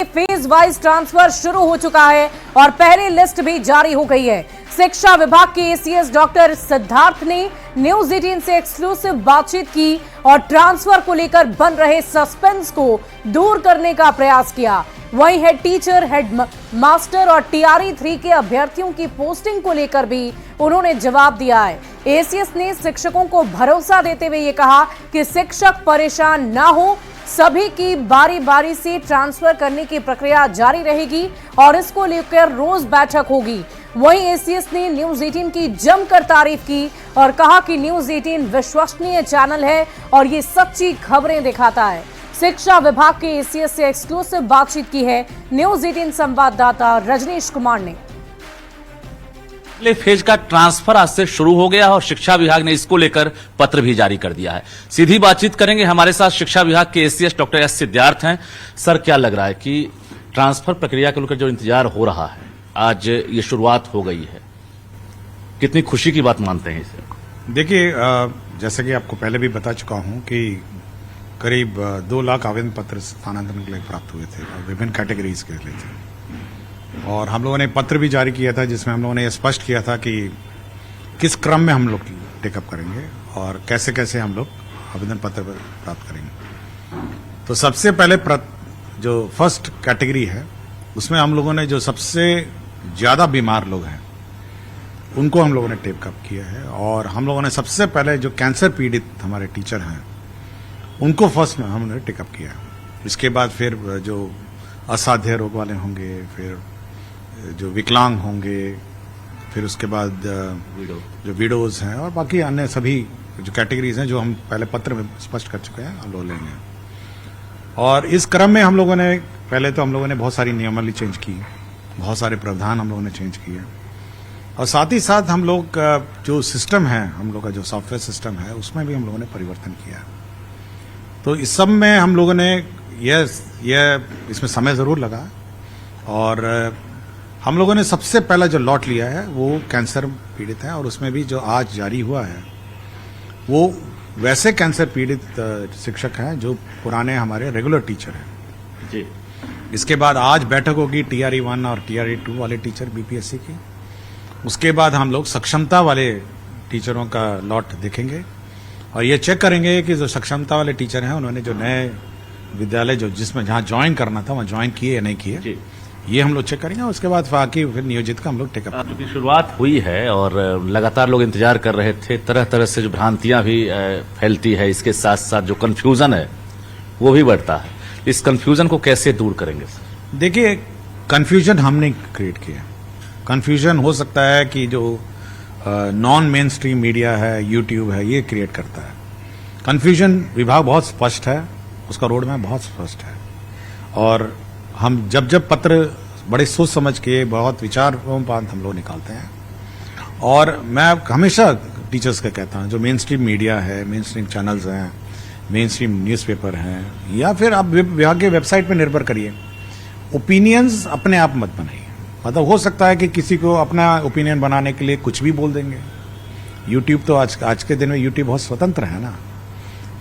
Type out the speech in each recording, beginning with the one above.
Phase wise transfer शुरू हो चुका है और पहली लिस्ट भी जारी हो गई है। शिक्षा विभाग के एसीएस डॉक्टर सिद्धार्थ ने न्यूज 18 से एक्सक्लूसिव बातचीत की और ट्रांसफर को लेकर बन रहे सस्पेंस को दूर करने का प्रयास किया। वहीं हेड टीचर, हेड मास्टर और टीआरई 3 के अभ्यर्थियों की पोस्टिंग को लेकर भी उन्होंने जवाब दिया है। एसीएस ने शिक्षकों को भरोसा देते हुए ये कहा कि शिक्षक परेशान ना हो, सभी की बारी बारी से ट्रांसफर करने की प्रक्रिया जारी रहेगी और इसको लेकर रोज बैठक होगी। वहीं एसीएस ने न्यूज 18 की जमकर तारीफ की और कहा कि न्यूज 18 विश्वसनीय चैनल है और ये सच्ची खबरें दिखाता है। शिक्षा विभाग के एसीएस से एक्सक्लूसिव बातचीत की है न्यूज 18 संवाददाता रजनीश कुमार ने। पहले फेज का ट्रांसफर आज से शुरू हो गया और शिक्षा विभाग ने इसको लेकर पत्र भी जारी कर दिया है। सीधी बातचीत करेंगे, हमारे साथ शिक्षा विभाग के एसीएस डॉक्टर एस सिद्धार्थ हैं। सर, क्या लग रहा है कि ट्रांसफर प्रक्रिया को लेकर जो इंतजार हो रहा है, आज ये शुरुआत हो गई है, कितनी खुशी की बात मानते हैं इसे? देखिए, जैसे कि आपको पहले भी बता चुका हूं कि करीब 2 लाख आवेदन पत्र स्थानांतरण के लिए प्राप्त हुए थे और विभिन्न कैटेगरीज के लिए थे। और हम लोगों ने पत्र भी जारी किया था जिसमें हम लोगों ने स्पष्ट किया था कि किस क्रम में हम लोग टेकअप करेंगे और कैसे कैसे हम लोग आवेदन पत्र प्राप्त करेंगे। तो सबसे पहले जो फर्स्ट कैटेगरी है उसमें हम लोगों ने जो सबसे ज्यादा बीमार लोग हैं उनको हम लोगों ने टेकअप किया है और हम लोगों ने सबसे पहले जो कैंसर पीड़ित हमारे टीचर हैं उनको फर्स्ट में हमने टेकअप किया। इसके बाद फिर जो असाध्य रोग वाले होंगे, फिर जो विकलांग होंगे, फिर उसके बाद जो विडोज हैं और बाकी अन्य सभी जो कैटेगरीज हैं जो हम पहले पत्र में स्पष्ट कर चुके हैं, हम लोग लेंगे। और इस क्रम में हम लोगों ने पहले तो हम लोगों ने बहुत सारी नियमावली चेंज की, बहुत सारे प्रावधान हम लोगों ने चेंज किए और साथ ही साथ हम लोग का जो सिस्टम है, हम लोग का जो सॉफ्टवेयर सिस्टम है, उसमें भी हम लोगों ने परिवर्तन किया। तो इस सब में हम लोगों ने यह इसमें समय जरूर लगा और हम लोगों ने सबसे पहला जो लॉट लिया है वो कैंसर पीड़ित है और उसमें भी जो आज जारी हुआ है वो वैसे कैंसर पीड़ित शिक्षक हैं जो पुराने हमारे रेगुलर टीचर हैं जी। इसके बाद आज बैठक होगी टीआरई 1 और टीआरई 2 वाले टीचर बीपीएससी की। उसके बाद हम लोग सक्षमता वाले टीचरों का लॉट देखेंगे और ये चेक करेंगे कि जो सक्षमता वाले टीचर हैं उन्होंने जो नए विद्यालय जो जिसमें जहां ज्वाइन करना था वहां ज्वाइन किए या नहीं किए, ये हम लोग चेक करेंगे। उसके बाद बाकी फिर नियोजित का हम लोग टेकअप करेंगे। शुरुआत हुई है और लगातार लोग इंतजार कर रहे थे, तरह तरह से जो भ्रांतियां भी फैलती है, इसके साथ साथ जो कंफ्यूजन है वो भी बढ़ता है। इस कंफ्यूजन को कैसे दूर करेंगे? देखिए, कंफ्यूजन हमने क्रिएट किया। कंफ्यूजन हो सकता है कि जो नॉन मेन स्ट्रीम मीडिया है, यूट्यूब है, ये क्रिएट करता है। कंफ्यूजन विभाग बहुत स्पष्ट है, उसका रोड मैप बहुत स्पष्ट है और हम जब पत्र बड़े सोच समझ के बहुत विचारोपरांत हम लोग निकालते हैं। और मैं हमेशा टीचर्स का कहता हूं, जो मेन स्ट्रीम मीडिया है, मेन स्ट्रीम चैनल्स हैं, मेन स्ट्रीम न्यूज़पेपर हैं या फिर आप विभाग के वेबसाइट पर निर्भर करिए, ओपिनियंस अपने आप मत बनाइए। मतलब हो सकता है कि किसी को अपना ओपिनियन बनाने के लिए कुछ भी बोल देंगे। यूट्यूब तो आज के दिन में यूट्यूब बहुत स्वतंत्र है ना,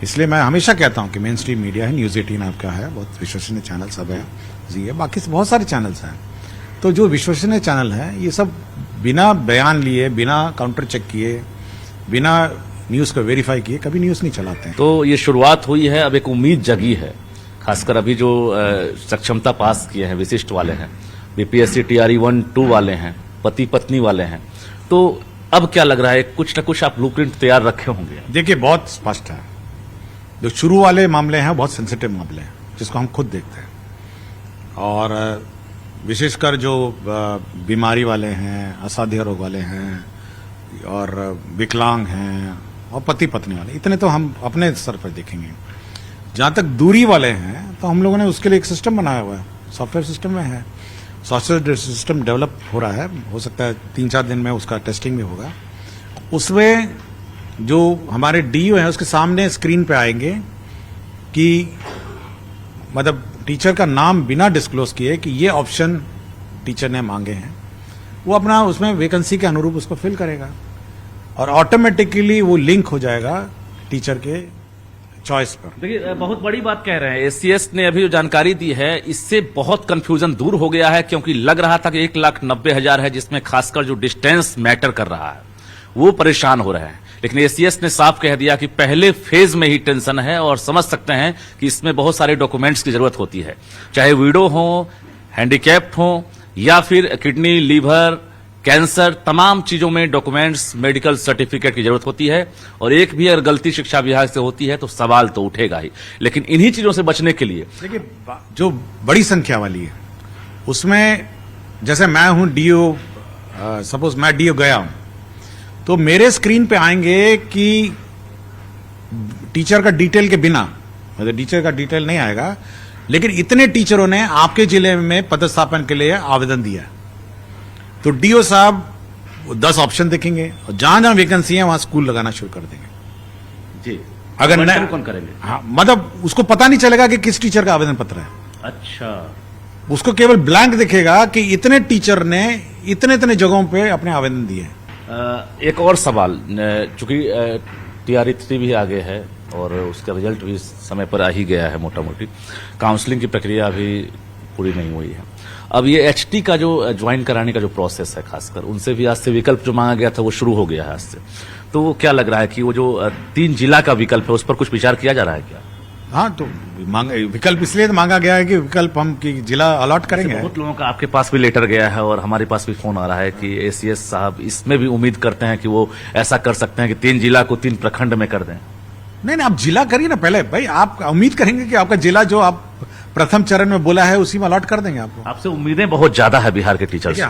इसलिए मैं हमेशा कहता हूं कि मेन स्ट्रीम मीडिया है, न्यूज 18 आपका है, बहुत विश्वसनीय चैनल सब है जी है, बाकी बहुत सारे चैनल्स हैं। तो जो विश्वसनीय चैनल है ये सब बिना बयान लिए, बिना काउंटर चेक किए, बिना न्यूज को वेरीफाई किए कभी न्यूज नहीं चलाते हैं। तो ये शुरुआत हुई है, अब एक उम्मीद जगी है, खासकर अभी जो सक्षमता पास किए हैं, विशिष्ट वाले हैं, बीपीएससी टीआरई 1, 2 वाले हैं, पति पत्नी वाले हैं, तो अब क्या लग रहा है, कुछ न कुछ आप ब्लूप्रिंट तैयार रखे होंगे? देखिए, बहुत स्पष्ट है। जो शुरू वाले मामले हैं बहुत सेंसिटिव मामले हैं जिसको हम खुद देखते हैं और विशेषकर जो बीमारी वाले हैं, असाध्य रोग वाले हैं और विकलांग हैं और पति पत्नी वाले, इतने तो हम अपने स्तर पर देखेंगे। जहां तक दूरी वाले हैं तो हम लोगों ने उसके लिए एक सिस्टम बनाया हुआ है, सॉफ्टवेयर सिस्टम में है, सॉफ्टवेयर सिस्टम डेवलप हो रहा है, हो सकता है 3-4 दिन में उसका टेस्टिंग भी होगा। उसमें जो हमारे डीओ हैं उसके सामने स्क्रीन पे आएंगे कि मतलब टीचर का नाम बिना डिस्क्लोज किए कि ये ऑप्शन टीचर ने मांगे हैं, वो अपना उसमें वैकेंसी के अनुरूप उसको फिल करेगा और ऑटोमेटिकली वो लिंक हो जाएगा टीचर के चॉइस पर। देखिए, बहुत बड़ी बात कह रहे हैं। एसीएस ने अभी जो जानकारी दी है, इससे बहुत कंफ्यूजन दूर हो गया है, क्योंकि लग रहा था कि 1,90,000 है, जिसमें खासकर जो डिस्टेंस मैटर कर रहा है वो परेशान हो रहे हैं। लेकिन एसीएस ने साफ कह दिया कि पहले फेज में ही टेंशन है, और समझ सकते हैं कि इसमें बहुत सारे डॉक्यूमेंट्स की जरूरत होती है, चाहे विडो हो, हैंडीकैप्ड हो, या फिर किडनी, लीवर, कैंसर, तमाम चीजों में डॉक्यूमेंट्स, मेडिकल सर्टिफिकेट की जरूरत होती है। और एक भी अगर गलती शिक्षा विभाग से होती है तो सवाल तो उठेगा ही। लेकिन इन्हीं चीजों से बचने के लिए देखिए, जो बड़ी संख्या वाली है उसमें, जैसे मैं हूं डीओ, सपोज मैं डीओ गया हूं, तो मेरे स्क्रीन पे आएंगे कि टीचर का डिटेल के बिना, मतलब टीचर का डिटेल नहीं आएगा, लेकिन इतने टीचरों ने आपके जिले में पदस्थापन के लिए आवेदन दिया, तो डीओ साहब 10 ऑप्शन देखेंगे और जहां जहां वैकेंसी है वहां स्कूल लगाना शुरू कर देंगे जी। अगर नहीं, कौन करेंगे? हाँ, मतलब उसको पता नहीं चलेगा कि किस टीचर का आवेदन पत्र है। अच्छा, उसको केवल ब्लैंक दिखेगा कि इतने टीचर ने इतने इतने जगहों पे अपने आवेदन दिए हैं। एक और सवाल, चूंकि TRE-3 भी आगे है और उसका रिजल्ट भी समय पर आ ही गया है, मोटा मोटी काउंसलिंग की प्रक्रिया अभी पूरी नहीं हुई है। अब ये HT का जो ज्वाइन कराने का जो प्रोसेस है, खासकर उनसे भी आज से विकल्प जो मांगा गया था वो शुरू हो गया है आज से, तो वो क्या लग रहा है कि वो जो 3 जिला का विकल्प है उस पर कुछ विचार किया जा रहा है क्या? हाँ, तो विकल्प इसलिए तो मांगा गया है कि विकल्प हम कि जिला अलॉट करेंगे। बहुत लोगों का आपके पास भी लेटर गया है और हमारे पास भी फोन आ रहा है कि एसीएस साहब इसमें भी उम्मीद करते हैं कि वो ऐसा कर सकते हैं कि 3 जिला को 3 प्रखंड में कर दें। नहीं, आप जिला करिए ना पहले भाई, आप उम्मीद करेंगे कि आपका जिला जो आप प्रथम चरण में बोला है उसी में अलॉट कर देंगे आपको। आपसे उम्मीदें बहुत ज्यादा है बिहार के टीचर्स से।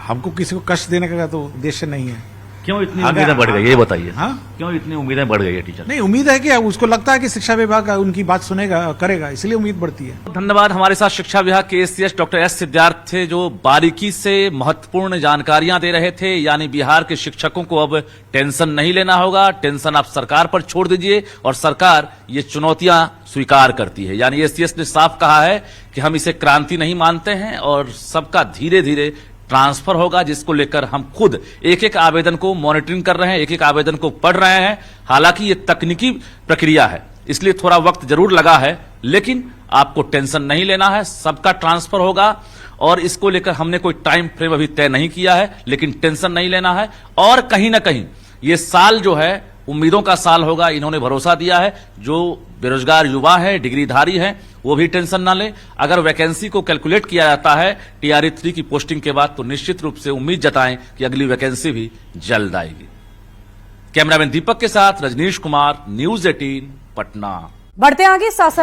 हमको किसी को कष्ट देने का तो उद्देश्य नहीं है। क्यों इतनी उम्मीदें बढ़ गई, ये बताइए। हाँ, क्यों इतनी उम्मीदें बढ़ गई है टीचर? नहीं, उम्मीद है कि उसको लगता है कि शिक्षा विभाग उनकी बात सुनेगा, करेगा, इसलिए उम्मीद बढ़ती है। धन्यवाद। हमारे साथ शिक्षा विभाग के एसीएस डॉक्टर एस सिद्धार्थ थे, जो बारीकी से महत्वपूर्ण जानकारियां दे रहे थे। यानी बिहार के शिक्षकों को अब टेंशन नहीं लेना होगा, टेंशन आप सरकार पर छोड़ दीजिए और सरकार ये चुनौतियां स्वीकार करती है। यानी एसीएस ने साफ कहा है कि हम इसे क्रांति नहीं मानते हैं और सबका धीरे धीरे ट्रांसफर होगा, जिसको लेकर हम खुद एक एक आवेदन को मॉनिटरिंग कर रहे हैं, एक एक आवेदन को पढ़ रहे हैं। हालांकि ये तकनीकी प्रक्रिया है, इसलिए थोड़ा वक्त जरूर लगा है, लेकिन आपको टेंशन नहीं लेना है, सबका ट्रांसफर होगा। और इसको लेकर हमने कोई टाइम फ्रेम अभी तय नहीं किया है, लेकिन टेंशन नहीं लेना है। और कहीं ना कहीं ये साल जो है उम्मीदों का साल होगा, इन्होंने भरोसा दिया है। जो बेरोजगार युवा है, डिग्रीधारी है, वो भी टेंशन ना ले। अगर वैकेंसी को कैलकुलेट किया जाता है TRE-3 की पोस्टिंग के बाद, तो निश्चित रूप से उम्मीद जताएं कि अगली वैकेंसी भी जल्द आएगी। कैमरामैन दीपक के साथ रजनीश कुमार, News 18 पटना। बढ़ते आगे सासाराम